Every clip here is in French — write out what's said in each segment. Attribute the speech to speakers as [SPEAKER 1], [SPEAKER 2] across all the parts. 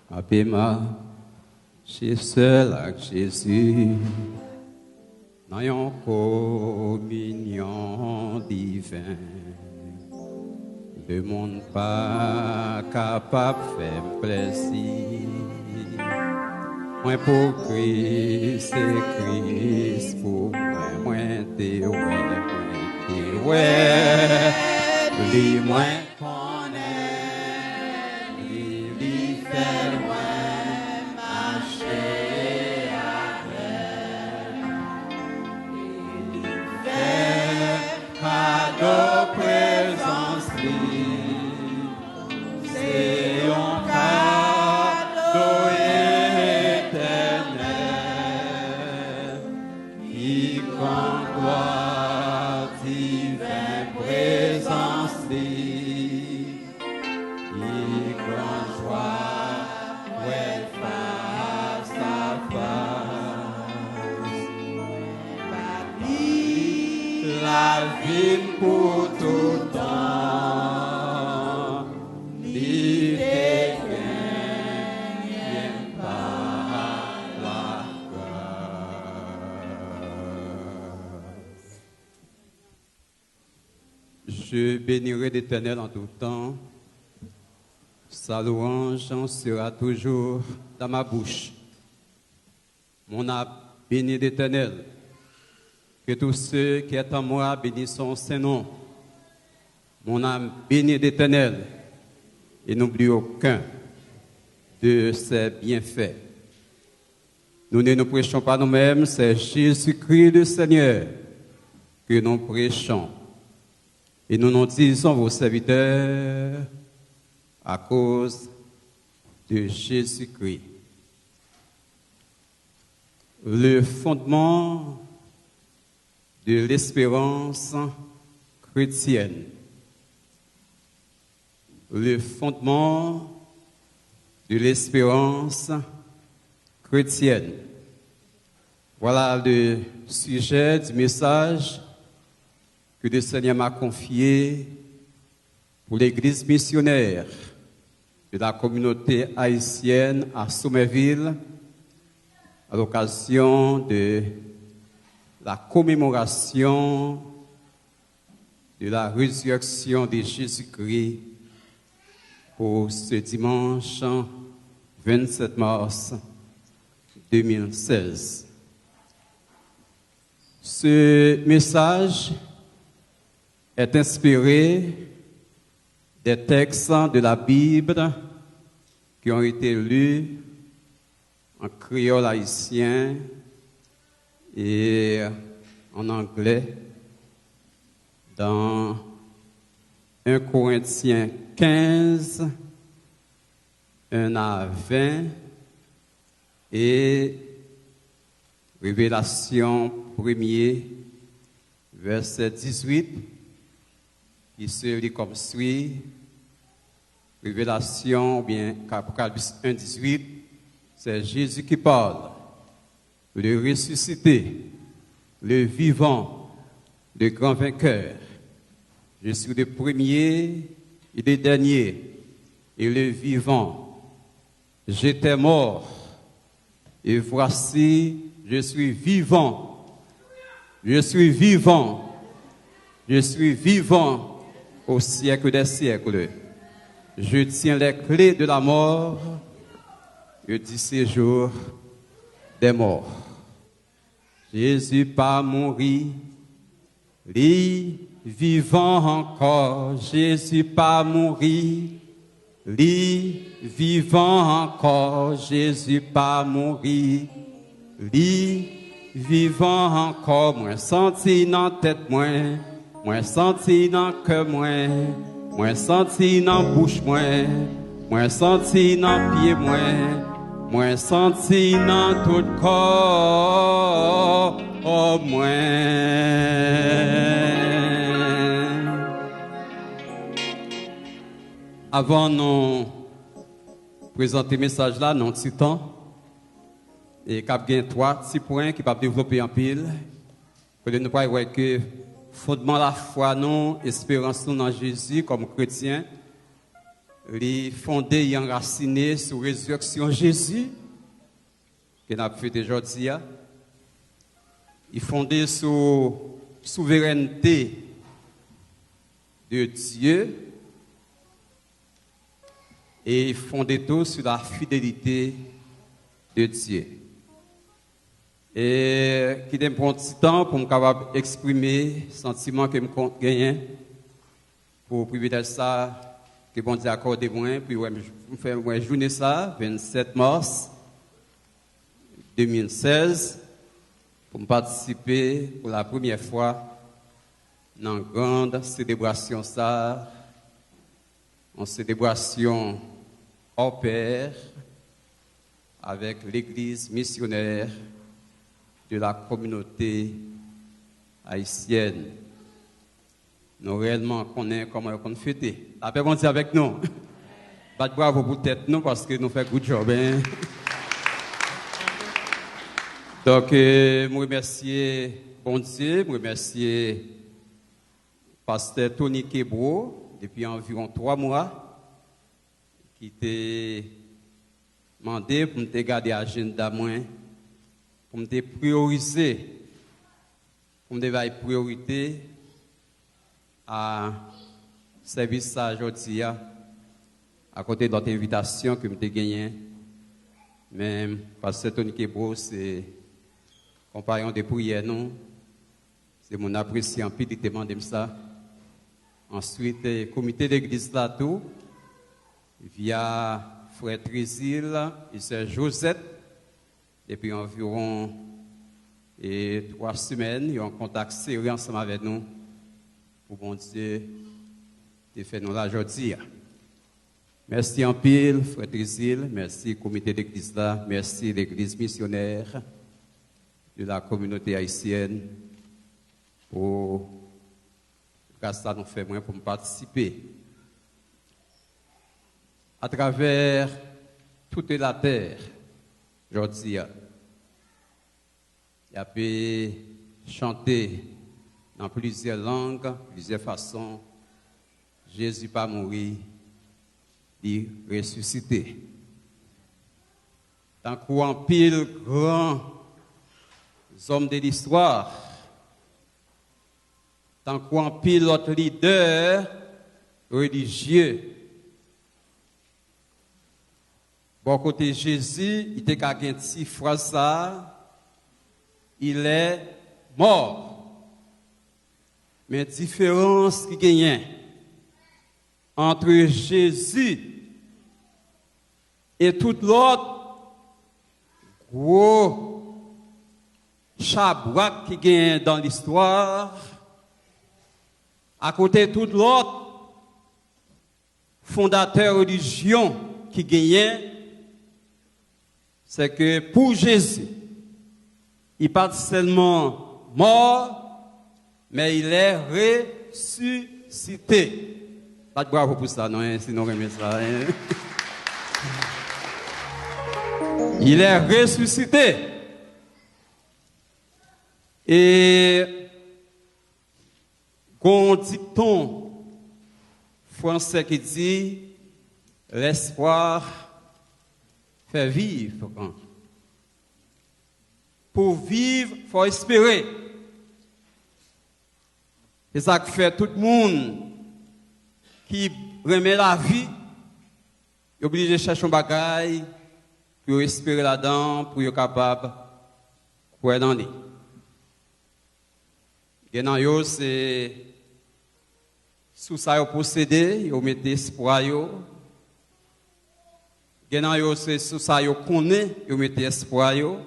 [SPEAKER 1] Abima, j'ai seul avec Jésus, dans une communion divine. Le monde pas capable de faire plaisir. Moi pour Christ, c'est Christ pour moi. Moi t'es ouais, lui moi connaît, lui fait moi marcher avec, lui fait cadeau présence c'est un cadeau éternel qui condoit divine présence qui grand joie ouais face à face la vie pour tout temps. Je bénirai l'Éternel en tout temps. Sa louange sera toujours dans ma bouche. Mon âme bénit l'Éternel. Que tous ceux qui sont en moi bénissent son Saint-Nom. Mon âme bénit l'Éternel et n'oublie aucun de ses bienfaits. Nous ne nous prêchons pas nous-mêmes, c'est Jésus-Christ le Seigneur que nous prêchons. Et nous nous disons vos serviteurs à cause de Jésus-Christ. Le fondement de l'espérance chrétienne. Le fondement de l'espérance chrétienne. Voilà le sujet du message que le Seigneur m'a confié pour l'Église missionnaire de la communauté haïtienne à Sommerville à l'occasion de la commémoration de la résurrection de Jésus-Christ pour ce dimanche 27 mars 2016. Ce message est inspiré des textes de la Bible qui ont été lus en créole haïtien et en anglais dans 1 Corinthiens 15, 1 à 20 et Révélation 1er, verset 18, qui se lit comme suit. Révélation, ou bien Apocalypse 1, 18, c'est Jésus qui parle, le ressuscité, le vivant, le grand vainqueur. Je suis le premier et le dernier, et le vivant. J'étais mort, et voici, je suis vivant. Je suis vivant. Je suis vivant au siècle des siècles. Je tiens les clés de la mort et du séjour des morts. Jésus pas mouru, lui vivant encore. Jésus pas mouru, lui vivant encore. Jésus pas mouru, lui vivant encore. Moi senti dans tête moi senti dans cœur moi senti dans bouche moi senti dans pied moi senti dans tout corps moi. Avant nous présenter le message là, dans un petit temps, et qu'il y a 3 petits points qui peuvent développer en pile, pour nous voir que fondement la foi, nous, espérance nous dans Jésus comme chrétien, les fondé et enraciné sur la résurrection de Jésus, que nous avons fait aujourd'hui. Il est fondé sur la souveraineté de Dieu et fondé tout sur la fidélité de Dieu. Et qui me prend un petit temps pour me capable d'exprimer le sentiment que je gagne pour privilège ça que bon Dieu accorde moi, puis je fais une journée ça, 27 mars 2016, pour me participer pour la première fois dans une grande célébration ça, en célébration hors pair avec l'église missionnaire de la communauté haïtienne. Nous réellement connaissons comment on fête. La paix est avec nous. Bravo pour tête nous parce que nous faisons good job. Hein? Donc, je remercie bon Dieu, je remercie pasteur Tony Kebro depuis environ 3 mois qui t'a demandé pour me garder l'agenda moins, pour me prioriser, pour me donner priorité à service ça aujourd'hui à côté de notre invitation que je t'ai gagnée. Mais pasteur Tony Kebro, c'est compagnon de prière, non? C'est mon appréciation, puis il demande ça. Ensuite, le comité d'église là tout, via frère Trésil et sœur Josette, depuis environ 3 semaines, ils ont un contact sérieux ensemble avec nous pour bon Dieu de faire nous là aujourd'hui. Merci en pile, frère Trésil, merci comité d'église là, merci l'église missionnaire de la communauté haïtienne pour grâce à nous fait moins pour me participer. À travers toute la terre, aujourd'hui, il y a pu chanter dans plusieurs langues, plusieurs façons. Jésus pas mourir, il ressuscité. Tant qu'en pile grands hommes de l'histoire, tant qu'en pile l'autre leader religieux. Bon côté Jésus, il était qu'à une phrase ça, il est mort. Mais différence qui gagne entre Jésus et tout l'autre gros chabouak qui gagne dans l'histoire, à côté de tout l'autre fondateur religion qui gagnait, c'est que pour Jésus, il n'est pas seulement mort, mais il est ressuscité. Pas de bravo pour ça, non, hein, sinon on remet ça. Hein. Il est ressuscité. Et qu'on dicton français qui dit l'espoir fait vivre. Pour vivre, il faut espérer. C'est ça que fait tout le monde qui remet la vie, il est obligé de chercher un bagage pour espérer là-dedans, pour être capable de croire dans lui. Et dans yo, c'est sous ça yo possédé, yo mettez espoir yo. Et dans yo, c'est sous ça yo connaît, yo mettez espoir yo.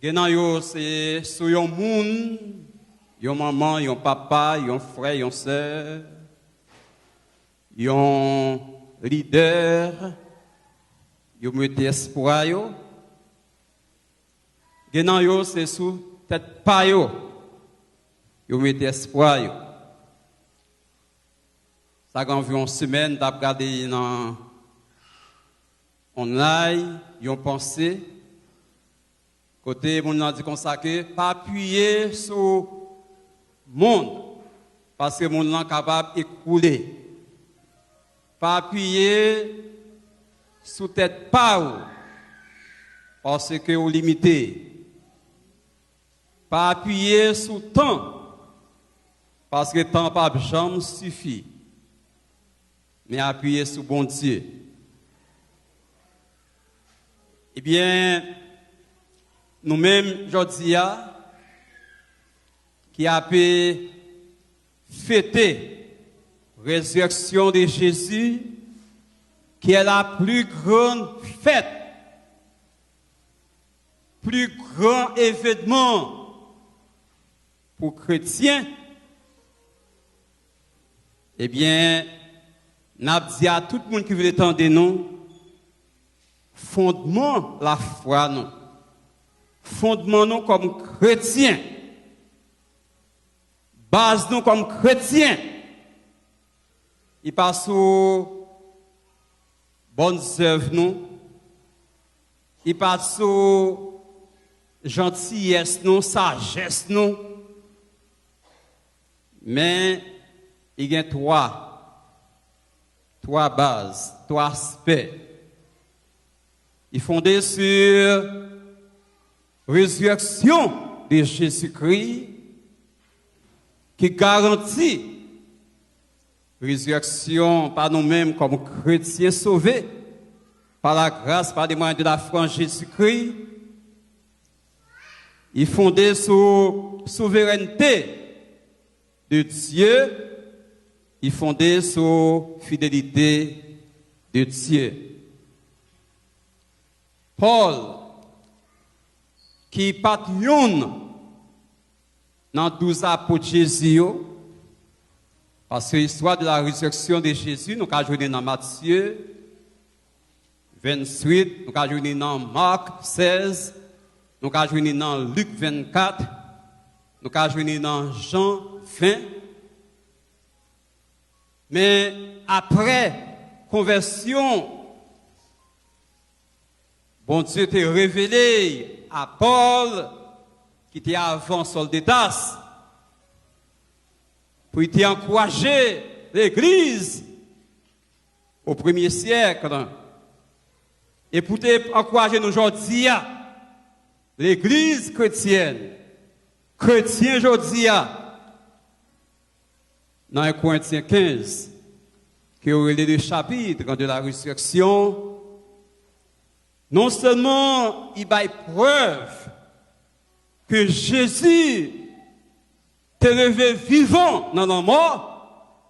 [SPEAKER 1] Et dans yo, c'est sous yon monde, yon maman, yon papa, yon frère, yon sœur, yon leader, yon mettez espoir yo. Et dans yo, c'est sous tête pas yo, yo mettez espoir yo. Ça a environ une semaine, t'as regardé dans online, yon pensé, côté mon a dit comme ça que pas appuyer sur monde, parce que mon est capable d'écouler. pas appuyer sous tête pas parce que vous limité. Pas appuyer sous temps parce que temps pas jamais suffit. Mais appuyer sur bon Dieu. Eh bien, nous-mêmes, aujourd'hui, qui a pu fêter la résurrection de Jésus, qui est la plus grande fête, plus grand événement pour chrétiens, eh bien, n'a dit à tout le monde qui veut entendre nous, fondement la foi nous, fondement nous comme chrétiens, base nous comme chrétiens, il passe aux bonnes œuvres nous, il passe aux gentillesse nous, sagesse nous, mais il y a trois bases, trois aspects. Il est fondé sur la résurrection de Jésus-Christ qui garantit la résurrection par nous-mêmes comme chrétiens sauvés par la grâce, par les moyens de la foi en Jésus-Christ. Il est fondé sur la souveraineté de Dieu. Il est fondé sur la fidélité de Dieu. Paul, qui est patron dans 12 apôtres de Jésus, parce que l'histoire de la résurrection de Jésus, nous avons joué dans Matthieu 28, nous avons joué dans Marc 16, nous avons joué dans Luc 24, nous avons joué dans Jean 20. Mais après conversion, bon Dieu t'a révélé à Paul, qui était avant Saul de Tarse, pour encourager l'Église au premier siècle. Et pour encourager nous aujourd'hui, l'Église chrétienne, chrétien aujourd'hui, dans 1 Corinthiens 15, qui aurait le chapitre de la résurrection, non seulement il y a preuve que Jésus t'est levé vivant dans la mort,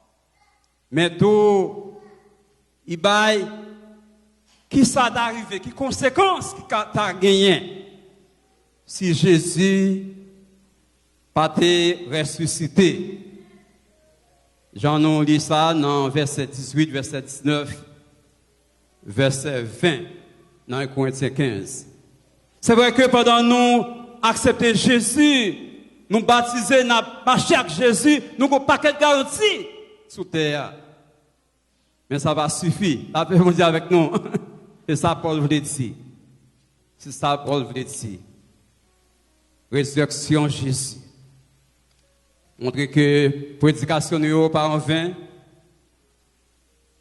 [SPEAKER 1] mais tout il y a qui ça d'arriver, qui conséquences qui t'a gagné si Jésus pas été ressuscité. J'en ai lu ça dans verset 18, verset 19, verset 20, dans 1 Corinthiens 15. C'est vrai que pendant nous accepter Jésus, nous baptiser, nous marcher avec Jésus, nous n'avons pas de garantie sous terre. Mais ça va suffire. La paix vous dit avec nous. C'est ça Paul voulait dire. C'est ça Paul voulait dire. Résurrection Jésus. Montrer que la prédication n'est pas en vain,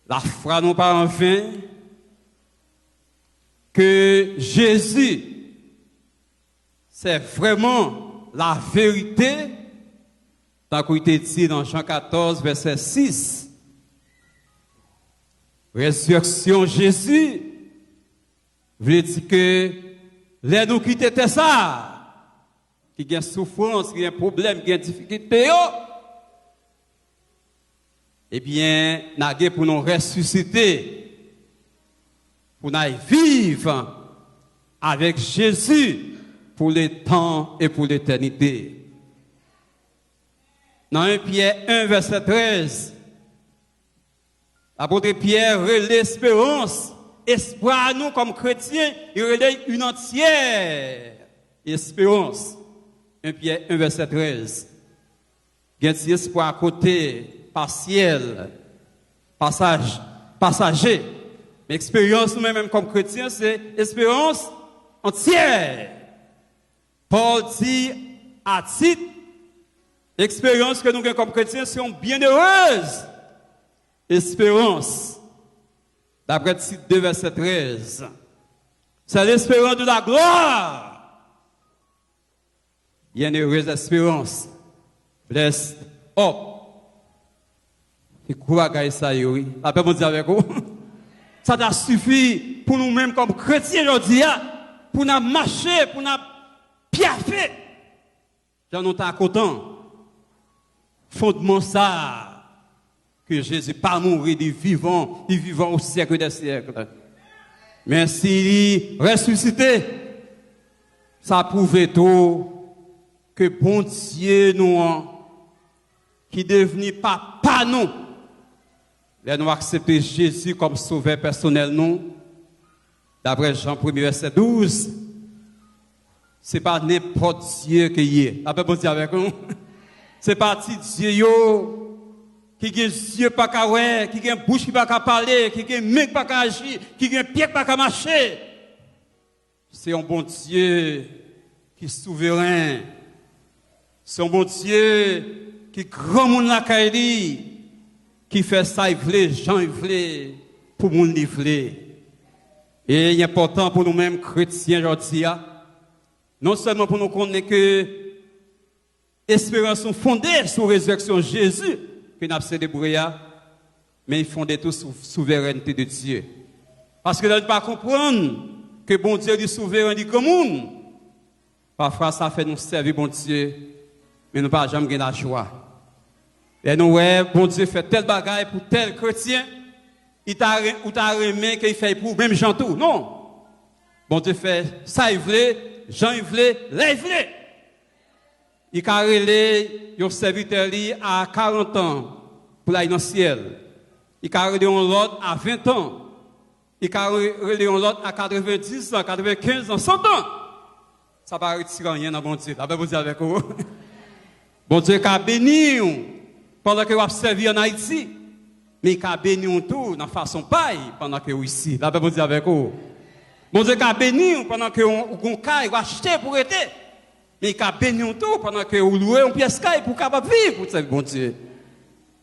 [SPEAKER 1] la foi n'est pas en vain, que Jésus, c'est vraiment la vérité, tant qu'il était dit dans Jean 14, verset 6. Résurrection Jésus, veut dire que les nous qui étaient ça, qui a souffrance, qui a problème, qui a difficulté, eh bien, nous avons pour nous ressusciter, pour nous vivre avec Jésus pour le temps et pour l'éternité. Dans 1 Pierre 1, verset 13, l'apôtre Pierre relève l'espérance, espoir à nous comme chrétiens, il relève une entière espérance. 1 Pierre 1, verset 13. Il y a un espoir à côté, partiel, passager. Mais l'expérience, nous-mêmes, comme chrétiens, c'est espérance entière. Paul dit à titre, l'expérience que nous avons comme chrétiens, c'est une bienheureuse espérance D'après Tite 2, verset 13. C'est l'espérance de la gloire. Bienheureuse espérance. Blessed hope. Et quoi, gars, ça y est, oui. La paix, mon Dieu, avec vous. Ça t'a suffi pour nous-mêmes comme chrétiens aujourd'hui, pour nous marcher, pour nous piaffer. J'en ai pas content. Fondement ça, que Jésus pas mourir, il vivant au siècle des siècles. Mais s'il ressuscité, ça prouve tout que bon Dieu nous, qui est devenu papa nous, là nous accepter Jésus comme sauveur personnel nous, d'après Jean 1er verset 12, c'est pas n'importe Dieu qui est. La paix bon Dieu avec nous. C'est pas petit Dieu qui a yeux pas qu'à ouais, qui a bouche qui pas qu'à parler, qui a main pas qu'à agir, qui a pied pas qu'à marcher. C'est un bon Dieu qui est souverain. C'est un bon Dieu qui grand monde la caille, qui fait ça il veut, Jean il veut, pour moun il veut. Et il est important pour nous-mêmes chrétiens aujourd'hui, non seulement pour nous connaître que l'espérance fondée sur la résurrection de Jésus, que nous avons célébré, mais il fondé tout sur la souveraineté de Dieu. Parce que nous ne pouvons pas comprendre que bon Dieu est souverain du commun. Parfois, ça fait nous servir bon Dieu, mais nous ne pouvons jamais gagner la joie. Et nous, bon Dieu fait tel bagaille pour tel chrétien, il t'a remis qu'il fait pour même Jean tout. Non. Bon Dieu fait ça, il voulait, Jean, il voulait, là, il voulait. Il a relé un serviteur à 40 ans pour aller dans le ciel. Il a relé un autre à 20 ans. Il a relé un autre à 90 ans, 95 ans, 100 ans. Ça ne va pas retirer rien dans bon Dieu. La Bible dit avec vous. Bon Dieu a béni pendant que vous avez servi en Haïti. Mais il a béni tout dans façon paille pendant que vous ici. La Bible dit avec vous. Bon Dieu a béni pendant que vous avez acheté pour être. Mais il a béni tout pendant que vous louez un pièce pour capable vivre pour ce bon Dieu.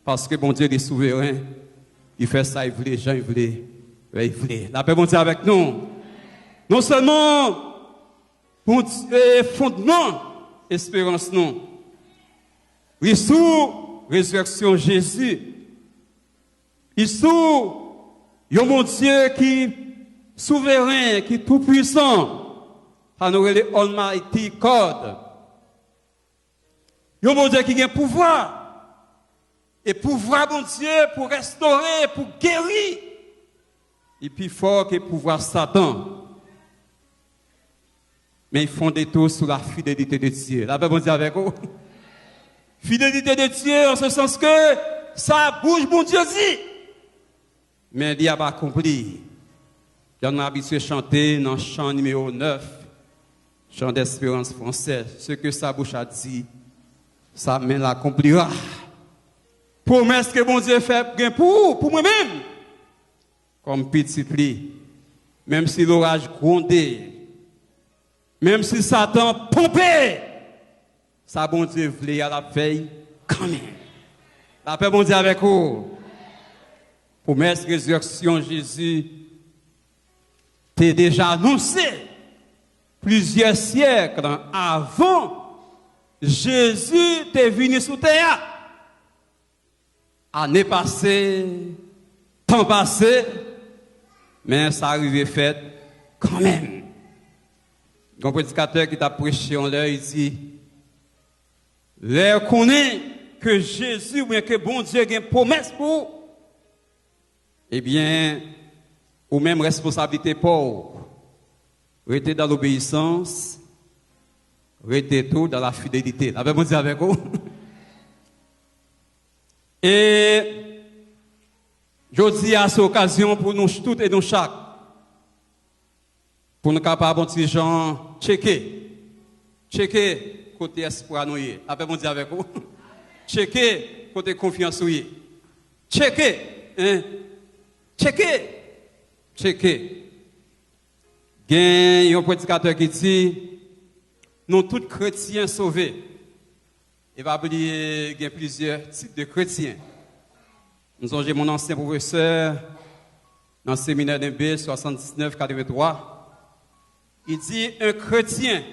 [SPEAKER 1] Parce que bon Dieu est souverain. Il fait ça, il voulait, Jean, il voulait. Il voulait. La paix bon Dieu avec nous. Non seulement fondement, espérance non. Il sous résurrection Jésus. Il sous un bon Dieu qui souverain, qui tout puissant. Ça nous relève Almighty God. Il y a un bon Dieu qui a pouvoir. Et pouvoir, bon Dieu, pour restaurer, pour guérir. Et plus fort que pouvoir Satan. Mais ils font des tours sur la fidélité de Dieu. La paix, bon Dieu, avec vous. Fidélité de Dieu, en ce sens que ça bouge, bon Dieu, dit. Mais il n'y a pas accompli. Il y en a habitué à chanter dans le chant numéro 9. Chant d'espérance française, ce que sa bouche a dit, sa main l'accomplira. Promesse que bon Dieu fait pour moi-même. Comme petit pli, même si l'orage grondait, même si Satan pompait, ça bon Dieu voulait à la veille quand même. La paix bon Dieu avec vous. Promesse résurrection Jésus t'est déjà annoncé. Plusieurs siècles avant, Jésus est venu sous terre. Année passée, temps passé, mais ça arrivait fait quand même. Un prédicateur qui t'a prêché en l'air, il dit, l'air connaît que Jésus, ou bien que bon Dieu a une promesse pour, eh bien, ou même responsabilité pour. Restez dans l'obéissance, restez tout dans la fidélité. La Bible dit avec vous. Et je dis à cette occasion pour nous toutes et nous chaque, pour nous capables de petit gens checker côté espoir nous y. La Bible dit avec vous. Checker côté confiance nous y. Checker. Il y a un prédicateur qui dit, nous tous chrétiens sauvés. Il va oublier qu'il y a plusieurs types de chrétiens. Nous avons mon ancien professeur, dans le séminaire d'Mb 79-83, il dit un chrétien,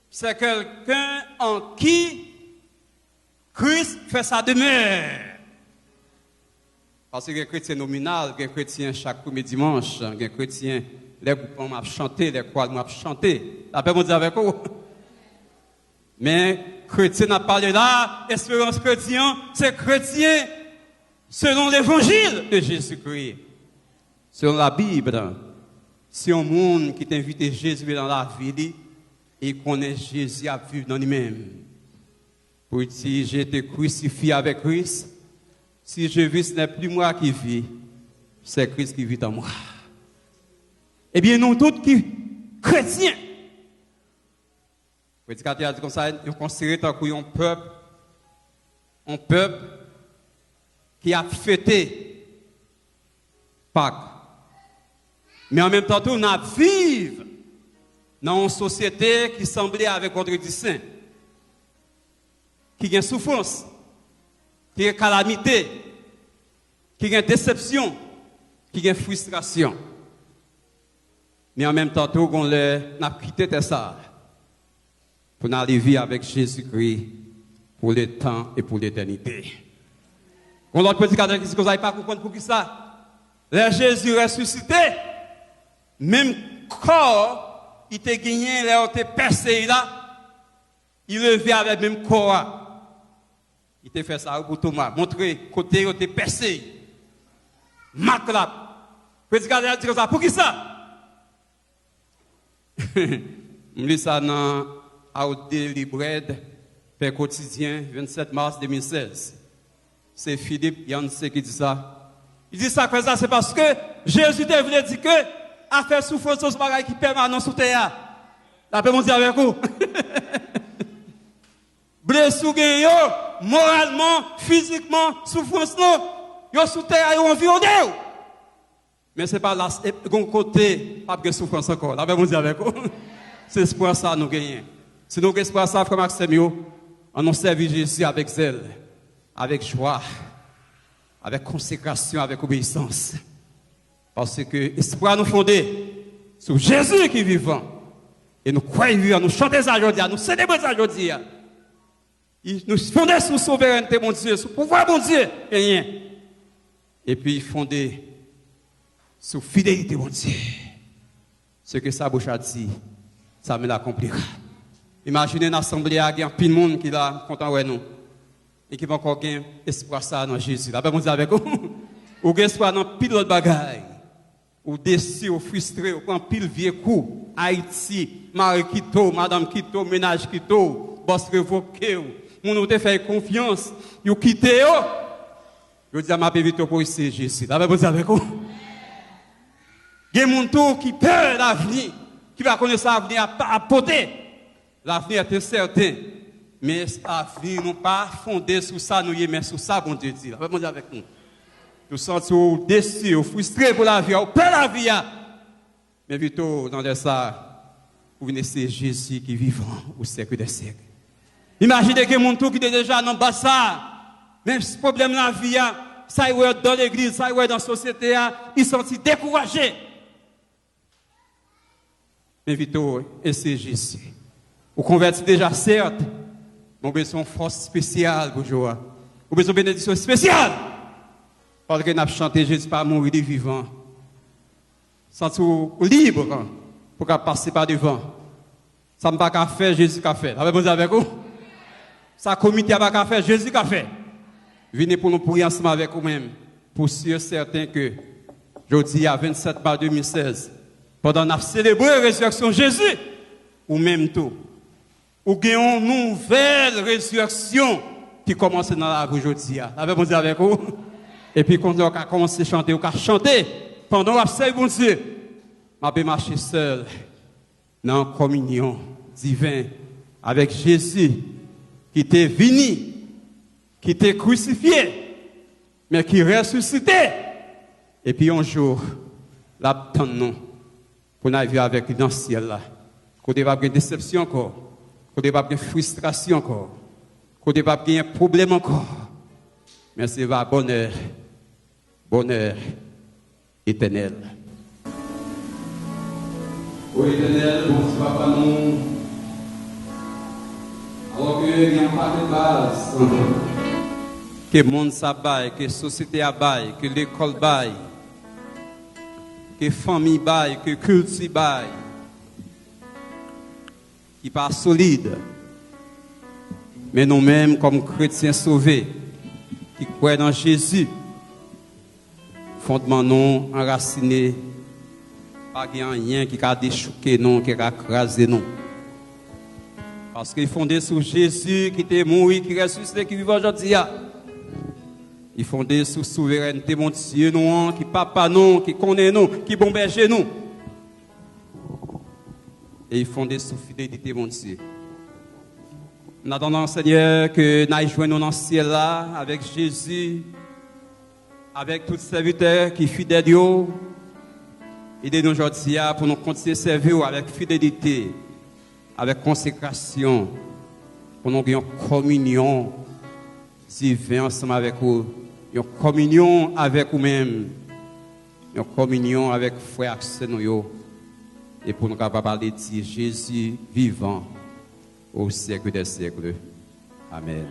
[SPEAKER 1] c'est quelqu'un en qui Christ fait sa demeure. Parce que les chrétiens nominal, les chrétiens chaque premier dimanche, les chrétiens, les groupes m'ont chanté, les choirs m'ont chanté. La paix, mon Dieu, avec vous. Mais chrétien n'a parlé là, espérance chrétien, c'est chrétien selon l'évangile de Jésus-Christ. Selon la Bible, c'est un monde qui t'invite Jésus dans la vie et connaît Jésus à vivre dans lui-même. Pour dire, j'ai été crucifié avec Christ. Si je vis, ce n'est plus moi qui vis, c'est Christ qui vit en moi. Eh bien, nous tous qui chrétiens, le prédicateur a dit comme ça, nous considérons un peuple qui a fêté Pâques. Mais en même temps, nous vivons dans une société qui semblait avec contre du saint, qui a souffrance, qui a calamité, qui a déception, qui a frustration. Mais en même temps, on a quitté ça pour aller vivre avec Jésus-Christ pour le temps et pour l'éternité. On l'autre prédicateur qui dit que vous n'avez pas comprendre pour qui ça. Là, Jésus ressuscité, même corps, il t'a gagné, là, il t'a percé là, il levait avec même corps. Il t'a fait ça pour Thomas, montrer côté, il t'a percé. Marc là. Prédicateur dit que ça, pour qui ça? Je lis ça dans Out Daily Bread, Père quotidien, 27 mars 2016. C'est Philippe Yancey qui dit ça. Il dit ça, c'est parce que Jésus te voulait dire que a fait souffrance sur ce bagage qui permanent sous terre. La paix, mon Dieu, avec vous. Blessure, moralement, physiquement, souffrance, non. Yo sous terre, yo environné. Mais ce n'est pas là, bon côté, pas de souffrance encore. La paix, mon Dieu, avec vous. C'est espoir ça, nous gagnons. Si nous avons espoir ça, frère Maxime, on nous servi Jésus avec zèle, avec joie, avec consécration, avec obéissance. Parce que l'espoir nous fondé sur Jésus qui est vivant. Et nous croyons, nous chantons ça aujourd'hui, nous célébrons ça aujourd'hui. Nous fondés sur souveraineté, mon Dieu, sur pouvoir, mon Dieu, et rien. Et puis fondé sur fidélité, mon Dieu. Ce que sa bouche a dit, ça me l'accomplira. Imaginez une assemblée, il y a un pile de monde qui est content de nous. Et qui va encore gagner espoir ça dans Jésus. La paix, mon Dieu, avec vous. Ou gain espoir dans pile de bagaille. Ou déçu, ou frustré, ou prend pile vieux coup. Haïti, Marie Quito, Madame Quito, ménage Quito, boss révoqué. Mon nous te fait confiance. Ou quitté. Je dis à ma paix vite pour ici, Jésus. La paix, mon Dieu, avec vous. Il y a des gens qui peur l'avenir, qui va connaître l'avenir à porter. L'avenir est incertain. Mais l'avenir n'est pas fondé sur ça, nous y mais sur ça, bon Dieu dit. Mon Dieu avec nous. Nous sentons déçus, frustrés pour la vie, peur la vie. Mais plutôt, dans ça, vous venez c'est Jésus qui est vivant au siècle des siècles. Imaginez que mon tour qui est déjà dans le bassin, même ce problème de la vie, ça y est dans l'église, ça y est dans la société, ils sont découragés. Mais plutôt, et c'est Jésus. Vous convertissez déjà, certes, vous avez besoin de force spéciale pour jouer. Vous avez besoin de bénédiction spéciale. Parce que nous avons chanté Jésus par mourir vivant. Sentez-vous libre pour passer par devant. Ça ne va pas faire Jésus qu'a fait. Avez-vous avec vous? Ça comité n'a pas faire Jésus qu'a fait. Venez pour nous prier ensemble avec vous-même. Pour sûr certain que jeudi à 27 mars 2016, pendant que nous célébrons la résurrection de Jésus, ou même tout. Ou gagnons une nouvelle résurrection qui commence dans la rue aujourd'hui. Avez-vous dit avec vous? Et puis quand on a commencé à chanter, on a chanté pendant la serre, bon Dieu, je vais marcher seul dans la communion divine avec Jésus qui était venu, qui était crucifié, mais qui ressuscité. Et puis un jour, l'attendons pour nous vivre avec lui dans le ciel là. Qu'on ne va pas de déception encore. Qu'on ne va pas de frustration encore. Qu'on ne va pas de problème encore. mais c'est va bonheur, bonheur éternel. Ô éternel, bon si papa nous, alors qu'il n'y a pas de base, que le monde s'abaille, que la société abaille, que l'école baille, que la famille baille, que le culte baille, qui pas solide. Mais nous-mêmes, comme chrétiens sauvés, qui croient dans Jésus, fondement non enraciné, pas rien qui a déchouqué non, qui a écrasé non. Parce qu'il est fondé sur Jésus qui était mort, qui ressuscité, qui vit aujourd'hui. Il est fondé sur la souveraineté, mon Dieu, nous, qui papa nous, qui connaît nous, qui bon berger nous. Et il est fondé sur la fidélité, mon Dieu. Nous attendons, Seigneur, que nous joignons dans le ciel là, avec Jésus, avec tous les serviteurs qui sont fidèles. Aidez-nous aujourd'hui pour nous continuer à servir avec fidélité, avec consécration, pour nous avoir une communion divine ensemble avec vous, une communion avec vous-même, une communion avec frère Axenoyo, et pour nous capables parler de Jésus vivant au siècle des siècles. Amen.